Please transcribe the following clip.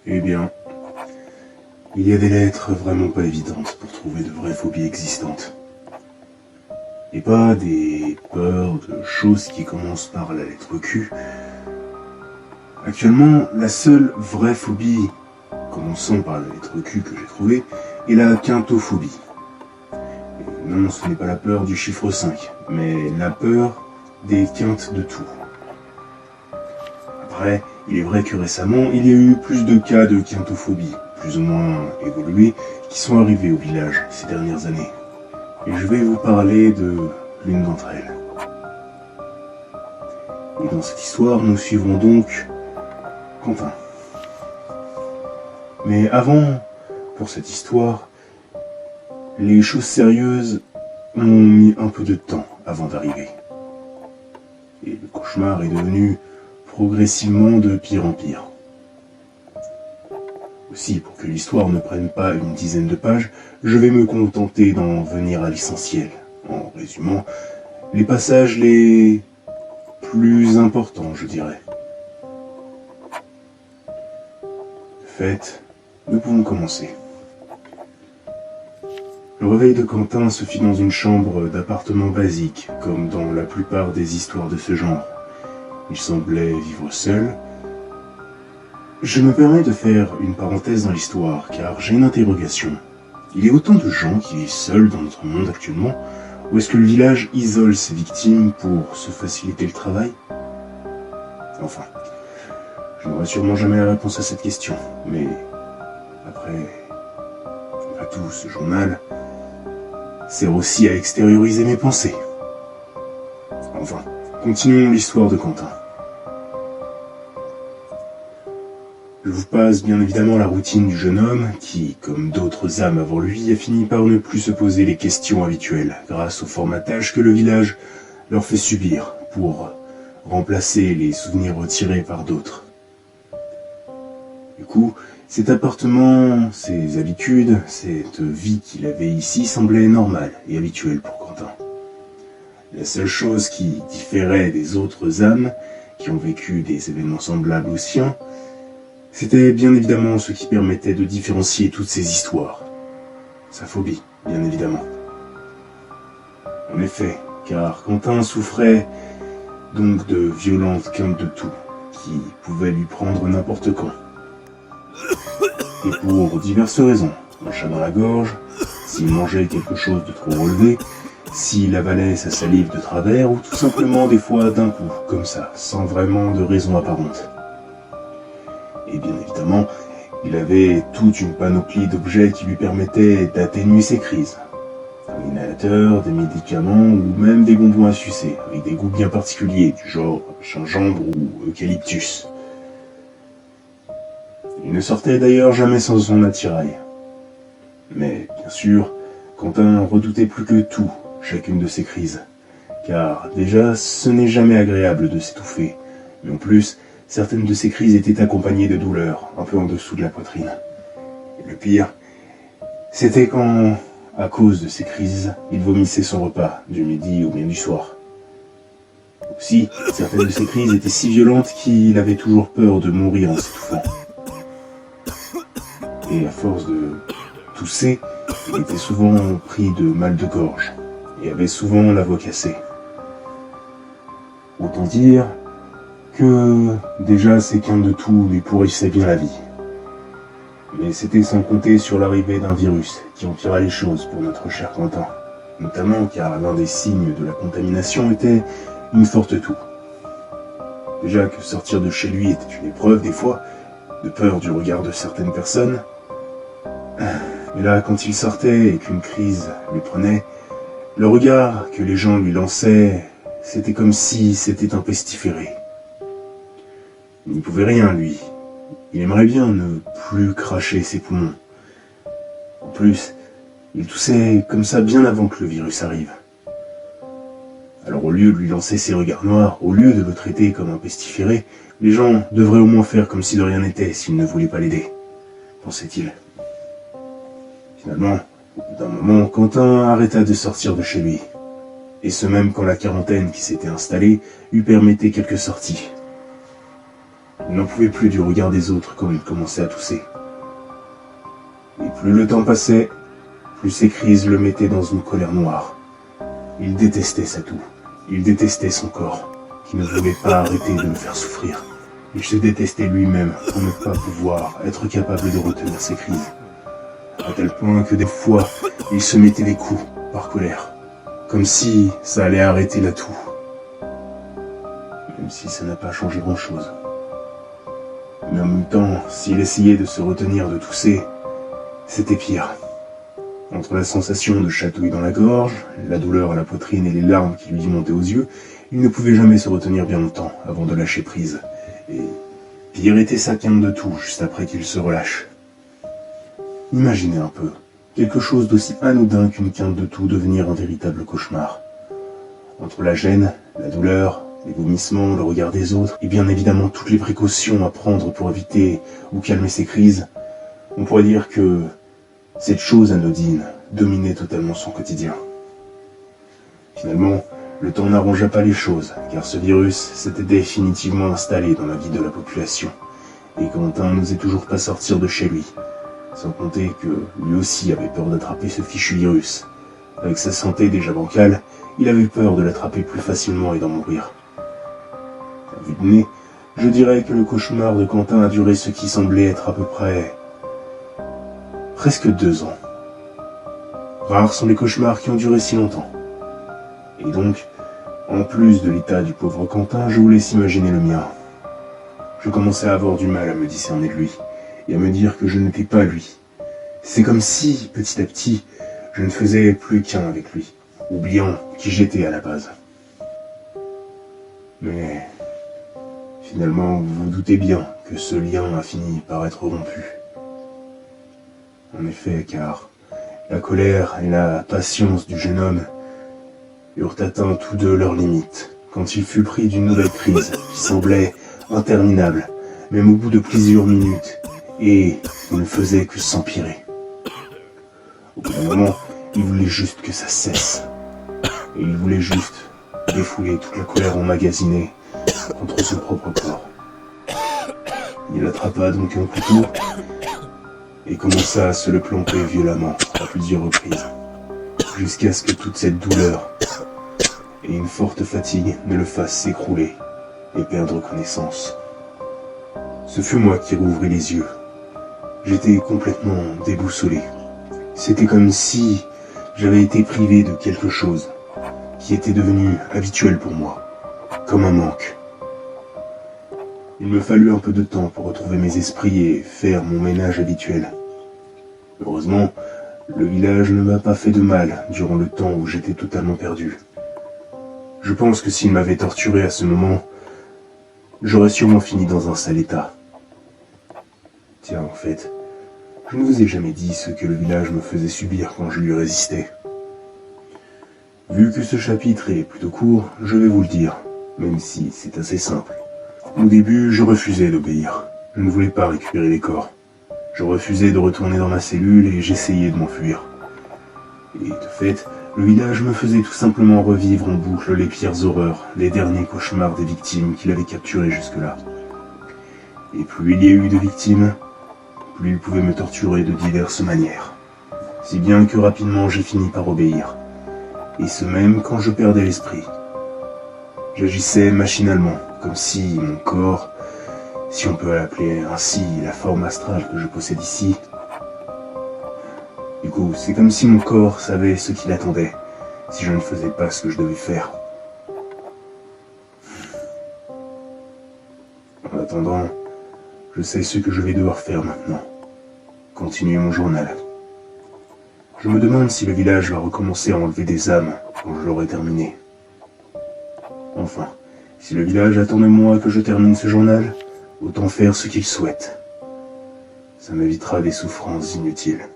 Eh bien, il y a des lettres vraiment pas évidentes pour trouver de vraies phobies existantes. Et pas des peurs de choses qui commencent par la lettre Q. Actuellement, la seule vraie phobie, commençant par la lettre Q que j'ai trouvée, est la quintophobie. Et non, ce n'est pas la peur du chiffre 5, mais la peur des quintes de tout. Après, il est vrai que récemment, il y a eu plus de cas de quintophobie, plus ou moins évolués, qui sont arrivés au village ces dernières années. Et je vais vous parler de l'une d'entre elles. Et dans cette histoire, nous suivrons donc Quentin. Mais avant, pour cette histoire, les choses sérieuses m'ont mis un peu de temps avant d'arriver. Et le cauchemar est devenu progressivement de pire en pire. Aussi, pour que l'histoire ne prenne pas une dizaine de pages, je vais me contenter d'en venir à l'essentiel, en résumant les passages les plus importants, je dirais. De fait, nous pouvons commencer. Le réveil de Quentin se fit dans une chambre d'appartement basique, comme dans la plupart des histoires de ce genre. Il semblait vivre seul. Je me permets de faire une parenthèse dans l'histoire, car j'ai une interrogation. Il y a autant de gens qui vivent seuls dans notre monde actuellement, ou est-ce que le village isole ses victimes pour se faciliter le travail? Enfin, je n'aurai sûrement jamais la réponse à cette question, mais après tout, ce journal sert aussi à extérioriser mes pensées. Enfin, continuons l'histoire de Quentin. Je vous passe bien évidemment la routine du jeune homme qui, comme d'autres âmes avant lui, a fini par ne plus se poser les questions habituelles grâce au formatage que le village leur fait subir pour remplacer les souvenirs retirés par d'autres. Du coup, cet appartement, ses habitudes, cette vie qu'il avait ici semblaient normales et habituelles pour Quentin. La seule chose qui différait des autres âmes qui ont vécu des événements semblables aux siens, c'était bien évidemment ce qui permettait de différencier toutes ces histoires. Sa phobie, bien évidemment. En effet, car Quentin souffrait donc de violentes quintes de toux, qui pouvaient lui prendre n'importe quand. Et pour diverses raisons, un chat dans la gorge, s'il mangeait quelque chose de trop relevé, s'il avalait sa salive de travers, ou tout simplement des fois d'un coup, comme ça, sans vraiment de raison apparente. Et bien évidemment, il avait toute une panoplie d'objets qui lui permettaient d'atténuer ses crises. Un inhalateur, des médicaments ou même des bonbons à sucer, avec des goûts bien particuliers, du genre gingembre ou eucalyptus. Il ne sortait d'ailleurs jamais sans son attirail. Mais, bien sûr, Quentin redoutait plus que tout chacune de ces crises. Car déjà, ce n'est jamais agréable de s'étouffer. Mais en plus, certaines de ces crises étaient accompagnées de douleurs, un peu en dessous de la poitrine. Et le pire, c'était quand, à cause de ces crises, il vomissait son repas, du midi ou bien du soir. Aussi, certaines de ces crises étaient si violentes qu'il avait toujours peur de mourir en s'étouffant. Et à force de tousser, il était souvent pris de mal de gorge, et avait souvent la voix cassée. Autant dire que déjà ces quintes de toux lui pourrissaient bien la vie. Mais c'était sans compter sur l'arrivée d'un virus qui empira les choses pour notre cher Quentin, notamment car l'un des signes de la contamination était une forte toux. Déjà que sortir de chez lui était une épreuve des fois, de peur du regard de certaines personnes, mais là quand il sortait et qu'une crise lui prenait, le regard que les gens lui lançaient, c'était comme si c'était un pestiféré. Il n'y pouvait rien, lui. Il aimerait bien ne plus cracher ses poumons. En plus, il toussait comme ça bien avant que le virus arrive. Alors au lieu de lui lancer ses regards noirs, au lieu de le traiter comme un pestiféré, les gens devraient au moins faire comme si de rien n'était s'ils ne voulaient pas l'aider, pensait-il. Finalement, au bout d'un moment, Quentin arrêta de sortir de chez lui. Et ce même quand la quarantaine qui s'était installée lui permettait quelques sorties. Il n'en pouvait plus du regard des autres quand il commençait à tousser. Et plus le temps passait, plus ces crises le mettaient dans une colère noire. Il détestait sa toux. Il détestait son corps, qui ne voulait pas arrêter de le faire souffrir. Il se détestait lui-même pour ne pas pouvoir être capable de retenir ses crises. À tel point que des fois, il se mettait des coups par colère, comme si ça allait arrêter la toux. Même si ça n'a pas changé grand-chose. Mais en même temps, s'il essayait de se retenir de tousser, c'était pire. Entre la sensation de chatouille dans la gorge, la douleur à la poitrine et les larmes qui lui montaient aux yeux, il ne pouvait jamais se retenir bien longtemps avant de lâcher prise. Et pire était sa quinte de toux juste après qu'il se relâche. Imaginez un peu, quelque chose d'aussi anodin qu'une quinte de toux devenir un véritable cauchemar. Entre la gêne, la douleur, les vomissements, le regard des autres, et bien évidemment toutes les précautions à prendre pour éviter ou calmer ces crises, on pourrait dire que cette chose anodine dominait totalement son quotidien. Finalement, le temps n'arrangea pas les choses, car ce virus s'était définitivement installé dans la vie de la population, et Quentin n'osait toujours pas sortir de chez lui, sans compter que lui aussi avait peur d'attraper ce fichu virus. Avec sa santé déjà bancale, il avait peur de l'attraper plus facilement et d'en mourir. À vue de nez, je dirais que le cauchemar de Quentin a duré ce qui semblait être à peu près presque 2 ans. Rares sont les cauchemars qui ont duré si longtemps. Et donc, en plus de l'état du pauvre Quentin, je vous laisse imaginer le mien. Je commençais à avoir du mal à me discerner de lui, et à me dire que je n'étais pas lui. C'est comme si, petit à petit, je ne faisais plus qu'un avec lui, oubliant qui j'étais à la base. Mais finalement, vous vous doutez bien que ce lien a fini par être rompu. En effet, car la colère et la patience du jeune homme eurent atteint tous deux leurs limites, quand il fut pris d'une nouvelle crise qui semblait interminable, même au bout de plusieurs minutes, et il ne faisait que s'empirer. Au bout d'un moment, il voulait juste que ça cesse, et il voulait juste défouler toute la colère emmagasinée contre son propre corps. Il attrapa donc un couteau et commença à se le planter violemment à plusieurs reprises, jusqu'à ce que toute cette douleur et une forte fatigue ne le fassent s'écrouler et perdre connaissance. Ce fut moi qui rouvris les yeux. J'étais complètement déboussolé. C'était comme si j'avais été privé de quelque chose qui était devenu habituel pour moi, comme un manque. Il me fallut un peu de temps pour retrouver mes esprits et faire mon ménage habituel. Heureusement, le village ne m'a pas fait de mal durant le temps où j'étais totalement perdu. Je pense que s'il m'avait torturé à ce moment, j'aurais sûrement fini dans un sale état. Tiens, en fait, je ne vous ai jamais dit ce que le village me faisait subir quand je lui résistais. Vu que ce chapitre est plutôt court, je vais vous le dire, même si c'est assez simple. Au début, je refusais d'obéir. Je ne voulais pas récupérer les corps. Je refusais de retourner dans ma cellule et j'essayais de m'enfuir. Et de fait, le village me faisait tout simplement revivre en boucle les pires horreurs, les derniers cauchemars des victimes qu'il avait capturées jusque-là. Et plus il y a eu de victimes, plus il pouvait me torturer de diverses manières. Si bien que rapidement j'ai fini par obéir. Et ce même quand je perdais l'esprit. J'agissais machinalement, comme si mon corps, si on peut l'appeler ainsi la forme astrale que je possède ici, du coup, c'est comme si mon corps savait ce qu'il attendait, si je ne faisais pas ce que je devais faire. En attendant, je sais ce que je vais devoir faire maintenant. Continuer mon journal. Je me demande si le village va recommencer à enlever des âmes quand je l'aurai terminé. Enfin, si le village attend de moi que je termine ce journal, autant faire ce qu'il souhaite. Ça m'évitera des souffrances inutiles.